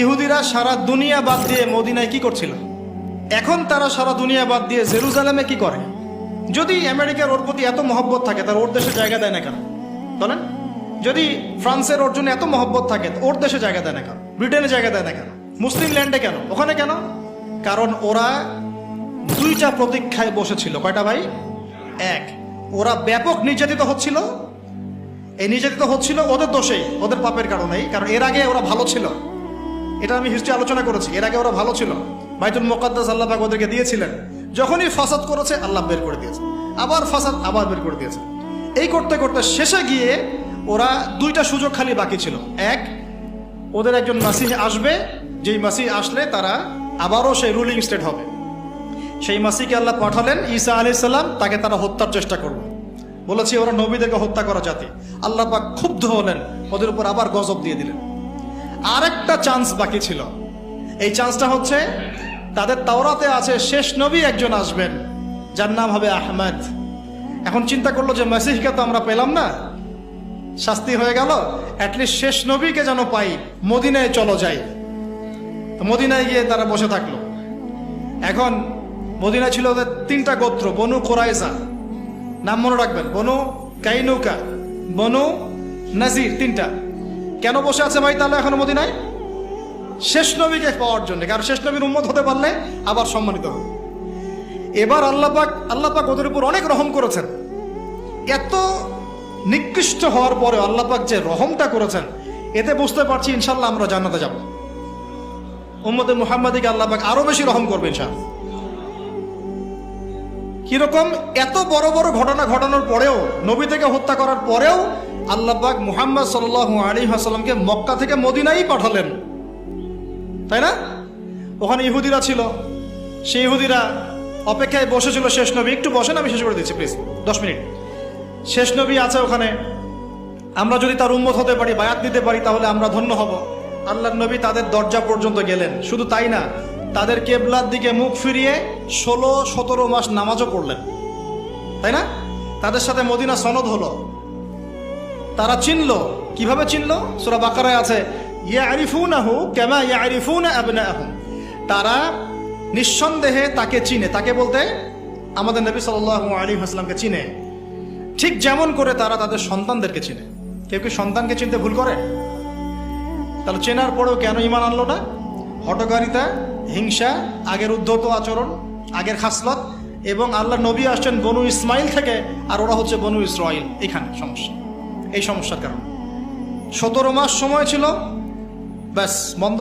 ইহুদিরা সারা দুনিয়া বাদ দিয়ে মদিনায় কি করছিল, এখন তারা সারা দুনিয়া বাদ দিয়ে জেরুজালেমে কি করে? যদি আমেরিকার ওর প্রতি এত মহব্বত থাকে তার ওর দেশে জায়গা দেয় না কেন বলেন? যদি ফ্রান্সের ওর জন্য এত মহব্বত থাকে ওর দেশে জায়গা দেয় না কেন? ব্রিটেনে জায়গা দেয় না কেন? মুসলিম ল্যান্ডে কেন? ওখানে কেন? কারণ ওরা দুইটা প্রতীক্ষায় বসেছিল। কয়টা ভাই? এক, ওরা ব্যাপক নির্যাতিত হচ্ছিল। এই নির্যাতিত হচ্ছিল ওদের দোষেই, ওদের পাপের কারণেই। কারণ এর আগে ওরা ভালো ছিল, এটা আমি হিস্ট্রি আলোচনা করেছি। এর আগে ওরা ভালো ছিল, বাইতুল মুকাদ্দাস আল্লাহ পাক ওদেরকে দিয়েছিলেন। যখনই ফাসাদ করেছে আল্লাহ বের করে দিয়েছে, আবার ফাসাদ আবার বের করে দিয়েছে। এই করতে করতে শেষে গিয়ে ওরা দুইটা সুযোগ খালি বাকি ছিল। এক, ওদের একজন মাসিহ আসবে, যেই মাসিহ আসলে তারা আবারও সেই রুলিং স্টেট হবে। সেই মাসিহকে আল্লাহ পাঠালেন ঈসা আলাইহিস সালাম, তাকে তারা হত্যার চেষ্টা করবে। বলেছি ওরা নবীদেরকে হত্যা করা জাতি। আল্লাহ পাক ক্ষুব্ধ হলেন, ওদের উপর আবার গজব দিয়ে দিলেন। আরেকটা চান্স বাকি ছিল। এই চান্সটা হচ্ছে তাদের তাওরাতে আছে শেষ নবী একজন আসবেন, যার নাম হবে আহমদ। এখন চিন্তা করলো যে মাসিহকে তো আমরা পেলাম না, শাস্তি হয়ে গেল, অ্যাটলিস্ট শেষ নবীকে যেন পাই, মদিনায় চলো যাই। তো মদিনায় গিয়ে তারা বসে থাকলো। এখন মদিনায় ছিল ওদের তিনটা গোত্র, বনু কোরাইজা, নাম মনে রাখবেন, বনু কাইনুকা, বনু নাজির, তিনটা। কেন বসে আছে ভাই তাহলে এখন মদিনায়? শেষ নবীকে পাওয়ার জন্য। কারণ শেষ নবীর উম্মত হতে পারলে আবার সম্মানিত হবে। এবার আল্লাহ পাক ওদের উপর অনেক রহম করেছেন। এত নিকৃষ্ট হওয়ার পরে আল্লাহ পাক যে রহমটা করেছেন, এতে বুঝতে পারছি ইনশাল্লাহ আমরা জান্নাতে যাব। উম্মতে মুহাম্মাদিকে আল্লাহ পাক আরো বেশি রহম করবে ইনশাআল্লাহ। কিরকম? এত বড় বড় ঘটনা ঘটানোর পরেও, নবী থেকে হত্যা করার পরেও আল্লাহ পাক মুহাম্মদ সাল্লাল্লাহু আলাইহি ওয়াসাল্লামকে মক্কা থেকে মদিনায় পাঠালেন, তাই না? ওখানে ইহুদিরা ছিল, সেই ইহুদিরা অপেক্ষায় বসেছিল শেষ নবী। একটু বসেন, আমি শেষ করে দিচ্ছি প্লিজ, 10 মিনিট। শেষ নবী আছে ওখানে, আমরা যদি তার উম্মত হতে পারি, বায়াত নিতে পারি, তাহলে আমরা ধন্য হব। আল্লাহর নবী তাদের দরজা পর্যন্ত গেলেন। শুধু তাই না, তাদের কেবলার দিকে মুখ ফিরিয়ে 16-17 মাস নামাজও পড়লেন, তাই না? তাদের সাথে মদিনা সনদ হলো, তারা চিনলো। কিভাবে চিনলো? সূরা বাকারায় আছে, ইয়ারিফুনাহু কামা ইয়ারিফুনা আবনাআহুম। তারা নিঃসন্দেহে তাকে চিনে, তাকে বলতে আমাদের নবী সাল্লাল্লাহু আলাইহি ওয়াসাল্লামকে চিনে, ঠিক যেমন করে তারা তাদের সন্তানদেরকে চিনে। কেউ কি সন্তানকে চিনতে ভুল করে? তাহলে চেনার পরেও কেন ঈমান আনলো না? হঠকারিতা, হিংসা, আগের উদ্ধত আচরণ, আগের খাসলত, এবং আল্লাহ নবী আসছেন বনু ইসমাইল থেকে, আর ওরা হচ্ছে বনু ইসরাইল। এখানে সমস্যা, এই সমস্যার কারণ। 17 মাস সময় ছিল, ব্যাস বন্ধ।